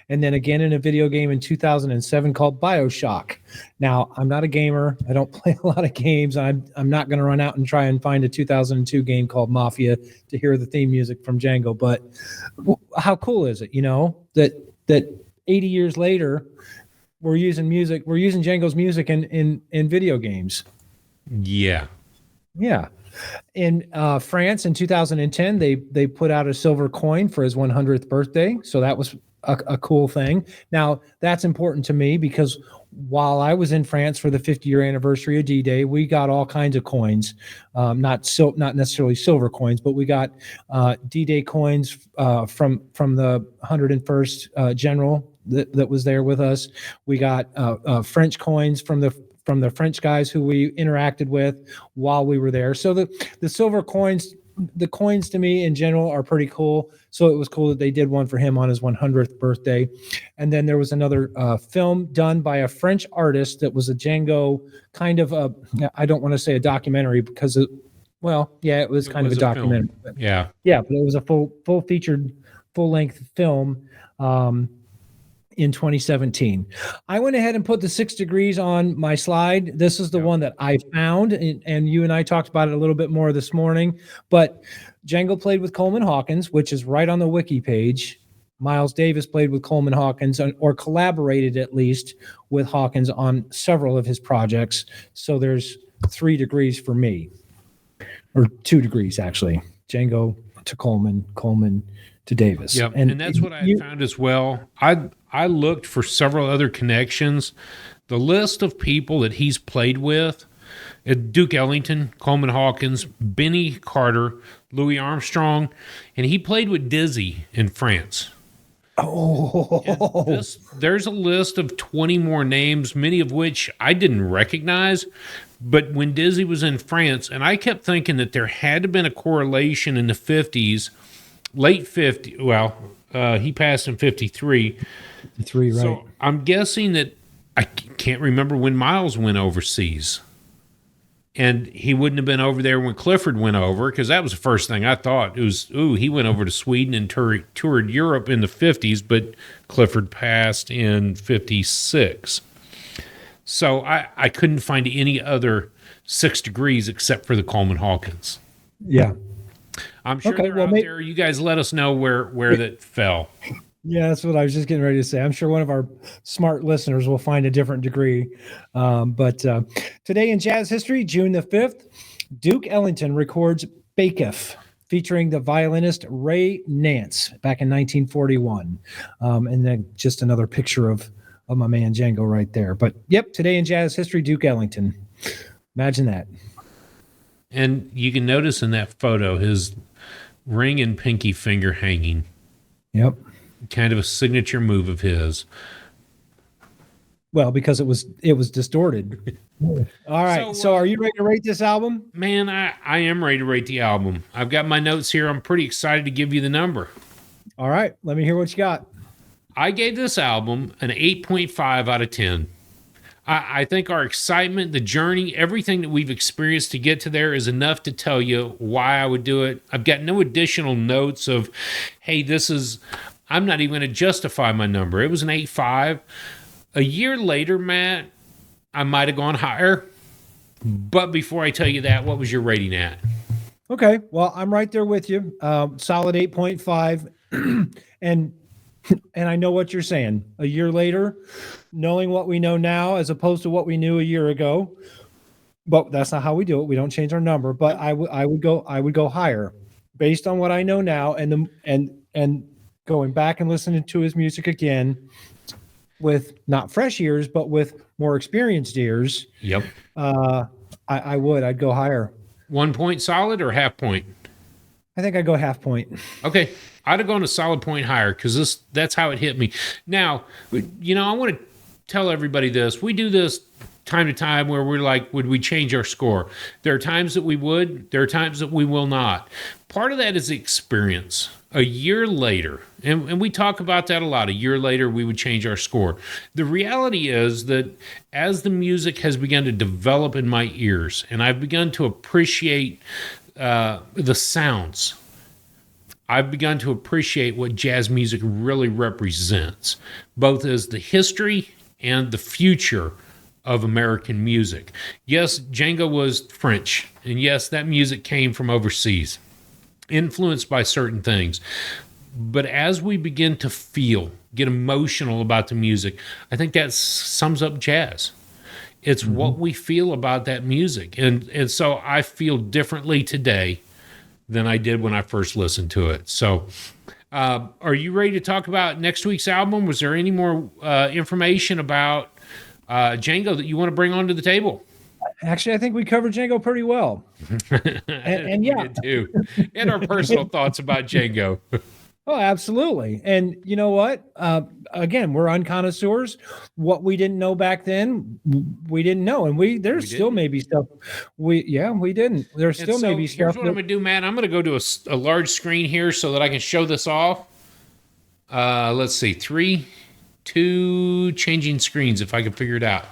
and then again in a video game in 2007 called BioShock. Now, I'm not a gamer. I don't play a lot of games. I'm not going to run out and try and find a 2002 game called Mafia to hear the theme music from Django. But how cool is it, that 80 years later, we're using Django's music in video games. Yeah. Yeah. In France in 2010, they put out a silver coin for his 100th birthday, so that was a cool thing. Now that's important to me because while I was in France for the 50-year anniversary of D-Day, we got all kinds of coins, not necessarily silver coins, but we got D-Day coins from the 101st General that was there with us. We got French coins from the French guys who we interacted with while we were there. So the silver coins, the coins to me in general are pretty cool. So it was cool that they did one for him on his 100th birthday. And then there was another film done by a French artist that was a Django kind of a, I don't want to say a documentary because it, well, yeah, it was kind of a documentary. Yeah. Yeah, but it was a full featured, full length film. In 2017. I went ahead and put the 6 degrees on my slide. This is the one that I found, and you and I talked about it a little bit more this morning. But Django played with Coleman Hawkins, which is right on the wiki page. Miles Davis played with Coleman Hawkins, or collaborated at least with Hawkins on several of his projects. So there's 3 degrees for me, or 2 degrees actually. Django to Coleman, Coleman to Davis. Yep. And that's what I found as well. I looked for several other connections. The list of people that he's played with: Duke Ellington, Coleman Hawkins, Benny Carter, Louis Armstrong, and he played with Dizzy in France. Oh, There's a list of 20 more names, many of which I didn't recognize. But when Dizzy was in France, and I kept thinking that there had to have been a correlation in the 50s, late 50s. Well, he passed in 53. 3, right. So I'm guessing that I can't remember when Miles went overseas. And he wouldn't have been over there when Clifford went over, because that was the first thing I thought. It was, he went over to Sweden and toured Europe in the 50s, but Clifford passed in 56. So I couldn't find any other 6 degrees except for the Coleman Hawkins. Yeah. I'm sure they're out there. You guys let us know where that fell. Yeah, that's what I was just getting ready to say. I'm sure one of our smart listeners will find a different degree. But today in jazz history, June the 5th, Duke Ellington records Bakef, featuring the violinist Ray Nance back in 1941. And then just another picture of my man Django right there. But yep, today in jazz history, Duke Ellington. Imagine that. And you can notice in that photo his ring and pinky finger hanging. Yep. Kind of a signature move of his. Well, because it was distorted. All right. So are you ready to rate this album? Man, I am ready to rate the album. I've got my notes here. I'm pretty excited to give you the number. All right. Let me hear what you got. I gave this album an 8.5 out of 10. I think our excitement, the journey, everything that we've experienced to get to there is enough to tell you why I would do it. I've got no additional notes of, hey, I'm not even going to justify my number. It was an 8.5. A year later, Matt, I might have gone higher. But before I tell you that, what was your rating at? Okay. Well, I'm right there with you. Solid 8.5. And I know what you're saying. A year later, knowing what we know now as opposed to what we knew a year ago. But that's not how we do it. We don't change our number. But I would go higher based on what I know now, and going back and listening to his music again with not fresh ears, but with more experienced ears. Yep. I'd go higher. 1 point solid or half point? I think I'd go half point. Okay. I'd have gone a solid point higher because that's how it hit me. Now, I want to tell everybody this. We do this time to time where we're like, would we change our score? There are times that we would. There are times that we will not. Part of that is experience. A year later, and we talk about that a lot, a year later we would change our score. The reality is that as the music has begun to develop in my ears, and I've begun to appreciate the sounds, I've begun to appreciate what jazz music really represents, both as the history and the future of American music. Yes, Django was French, and yes, that music came from overseas, influenced by certain things. But as we begin to get emotional about the music, I think that sums up jazz. It's what we feel about that music. And so I feel differently today than I did when I first listened to it. So are you ready to talk about next week's album? Was there any more information about Django that you want to bring onto the table? Actually, I think we covered Django pretty well. and yeah, we did too. And our personal thoughts about Django. Oh, absolutely. And you know what? Again, we're unconnoisseurs. What we didn't know back then, we didn't know. And there's still maybe stuff we didn't. There's still maybe stuff. Here's what I'm going to do, Matt. I'm going to go to a large screen here so that I can show this off. Let's see. 3, 2, changing screens if I can figure it out.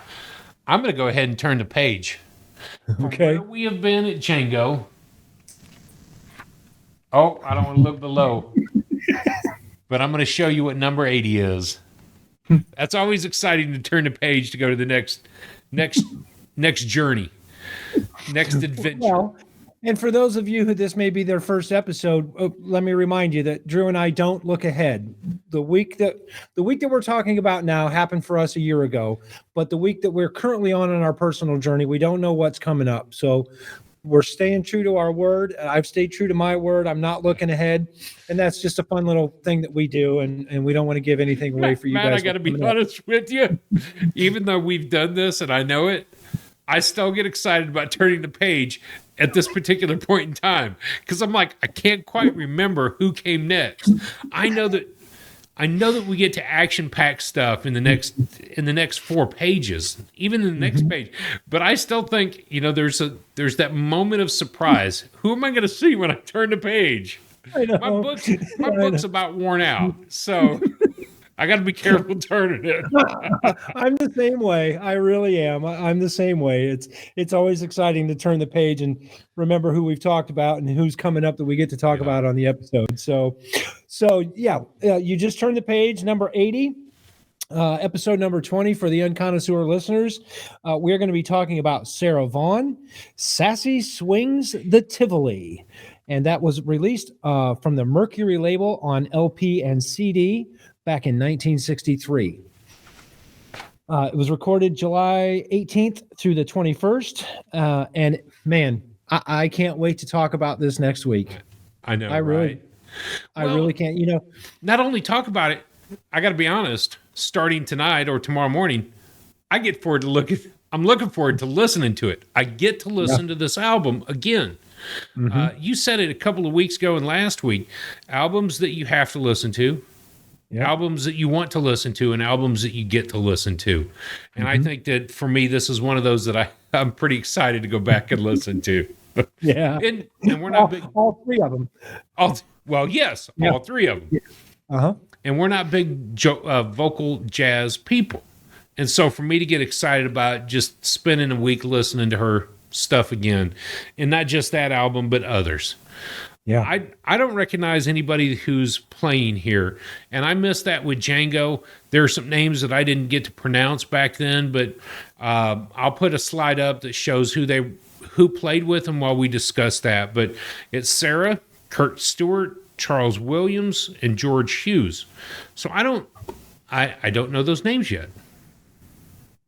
I'm going to go ahead and turn the page. Okay. Where we have been at Django. Oh, I don't want to look below. But I'm going to show you what number 80 is. That's always exciting to turn the page to go to the next journey, next adventure. Well, and for those of you who this may be their first episode, let me remind you that Drew and I don't look ahead. The week that we're talking about now happened for us a year ago, but the week that we're currently on our personal journey, we don't know what's coming up. So we're staying true to our word. I've stayed true to my word. I'm not looking ahead. And that's just a fun little thing that we do. And we don't want to give anything away for you Matt, guys. I got to be honest with you. Even though we've done this and I know it, I still get excited about turning the page at this particular point in time. Because I'm like, I can't quite remember who came next. I know that we get to action-packed stuff in the next 4 pages, even in the next page. But I still think, there's that moment of surprise. Who am I going to see when I turn the page? I know. My book's about worn out, so I got to be careful turning it. I'm the same way. I really am. I'm the same way. It's always exciting to turn the page and remember who we've talked about and who's coming up that we get to talk about on the episode. So you just turned the page, number 80, episode number 20 for the Unconnoisseur listeners. We're going to be talking about Sarah Vaughan, Sassy Swings the Tivoli. And that was released from the Mercury label on LP and CD back in 1963. It was recorded July 18th through the 21st. And man, I can't wait to talk about this next week. I know, I really can't. Not only talk about it, I got to be honest, starting tonight or tomorrow morning, I'm looking forward to listening to it. I get to listen to this album again. You said it a couple of weeks ago and last week, albums that you have to listen to, albums that you want to listen to, and albums that you get to listen to. And I think that for me, this is one of those that I'm pretty excited to go back and listen to. Yeah. And we're not big. All 3 of them. All 3 of them. Uh-huh. And we're not big vocal jazz people. And so for me to get excited about just spending a week listening to her stuff again, and not just that album, but others. Yeah. I don't recognize anybody who's playing here. And I missed that with Django. There are some names that I didn't get to pronounce back then, but I'll put a slide up that shows who played with them while we discuss that. But it's Sarah, Kurt Stewart, Charles Williams, and George Hughes. So I don't know those names yet.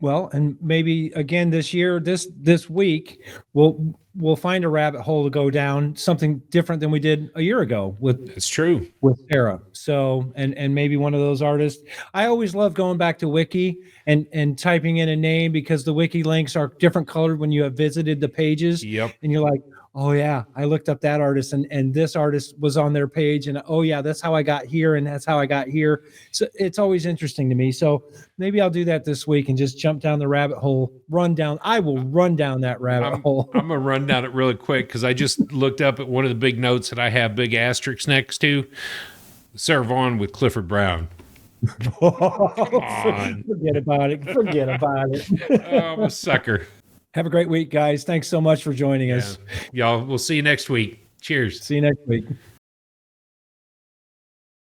Well, and maybe again this year, this week, we'll find a rabbit hole to go down, something different than we did a year ago with. It's true. With Sarah. So and maybe one of those artists. I always love going back to Wiki and typing in a name because the Wiki links are different colored when you have visited the pages. Yep. And you're like, oh yeah, I looked up that artist and this artist was on their page, and oh yeah, that's how I got here and that's how I got here. So it's always interesting to me. So maybe I'll do that this week and just jump down the rabbit hole, I will run down that rabbit hole. I'm going to run down it really quick because I just looked up at one of the big notes that I have big asterisks next to. Sarah Vaughan with Clifford Brown. Come on. Forget about it. I'm a sucker. Have a great week, guys. Thanks so much for joining us. Y'all, we'll see you next week. Cheers. See you next week.